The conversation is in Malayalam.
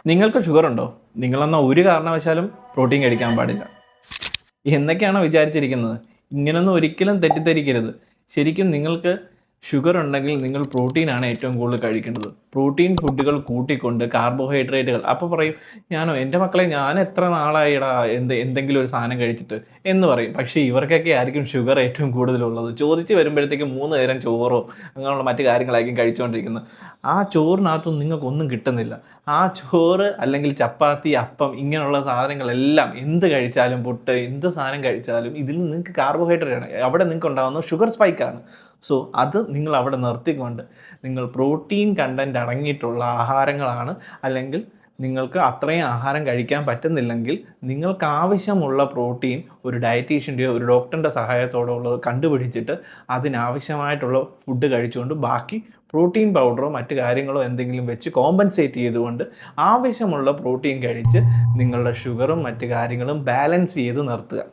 നിങ്ങൾക്ക് ഷുഗർ ഉണ്ടോ? നിങ്ങളെന്നാൽ ഒരു കാരണവശാലും പ്രോട്ടീൻ കഴിക്കാൻ പാടില്ല എന്നൊക്കെയാണോ വിചാരിച്ചിരിക്കുന്നത്? ഇങ്ങനൊന്നും ഒരിക്കലും തെറ്റിദ്ധരിക്കരുത്. ശരിക്കും നിങ്ങൾക്ക് ഷുഗർ ഉണ്ടെങ്കിൽ നിങ്ങൾ പ്രോട്ടീനാണ് ഏറ്റവും കൂടുതൽ കഴിക്കേണ്ടത്. പ്രോട്ടീൻ ഫുഡുകൾ കൂട്ടിക്കൊണ്ട് കാർബോഹൈഡ്രേറ്റുകൾ. അപ്പോൾ പറയും, എൻ്റെ മക്കളെ ഞാൻ എത്ര നാളായിടാ എന്തെങ്കിലും ഒരു സാധനം കഴിച്ചിട്ട് എന്ന് പറയും. പക്ഷേ ഇവർക്കൊക്കെ ആയിരിക്കും ഷുഗർ ഏറ്റവും കൂടുതലുള്ളത്. ചോദിച്ച് വരുമ്പോഴത്തേക്കും 3 നേരം ചോറോ അങ്ങനെയുള്ള മറ്റു കാര്യങ്ങളായിരിക്കും കഴിച്ചുകൊണ്ടിരിക്കുന്നത്. ആ ചോറിനകത്തൊന്നും നിങ്ങൾക്കൊന്നും കിട്ടുന്നില്ല. ആ ചോറ് അല്ലെങ്കിൽ ചപ്പാത്തി, അപ്പം ഇങ്ങനെയുള്ള സാധനങ്ങളെല്ലാം എന്ത് കഴിച്ചാലും, പുട്ട്, എന്ത് സാധനം കഴിച്ചാലും ഇതിൽ നിങ്ങൾക്ക് കാർബോഹൈഡ്രേറ്റ് ആണ്. അവിടെ നിങ്ങൾക്ക് ഉണ്ടാകുന്ന ഷുഗർ സ്പൈക്കാണ്. സോ അത് നിങ്ങൾ അവിടെ നിർത്തിക്കൊണ്ട് നിങ്ങൾ പ്രോട്ടീൻ കണ്ടൻറ്റ് അടങ്ങിയിട്ടുള്ള ആഹാരങ്ങളാണ്, അല്ലെങ്കിൽ നിങ്ങൾക്ക് അത്രയും ആഹാരം കഴിക്കാൻ പറ്റുന്നില്ലെങ്കിൽ നിങ്ങൾക്ക് ആവശ്യമുള്ള പ്രോട്ടീൻ ഒരു ഡയറ്റീഷ്യൻ്റെയോ ഒരു ഡോക്ടറിൻ്റെ സഹായത്തോടെ ഉള്ളത് കണ്ടുപിടിച്ചിട്ട് അതിനാവശ്യമായിട്ടുള്ള ഫുഡ് കഴിച്ചുകൊണ്ട് ബാക്കി പ്രോട്ടീൻ പൗഡറോ മറ്റു കാര്യങ്ങളോ എന്തെങ്കിലും വെച്ച് കോമ്പൻസേറ്റ് ചെയ്തുകൊണ്ട് ആവശ്യമുള്ള പ്രോട്ടീൻ കഴിച്ച് നിങ്ങളുടെ ഷുഗറും മറ്റു കാര്യങ്ങളും ബാലൻസ് ചെയ്ത് നിർത്തുക.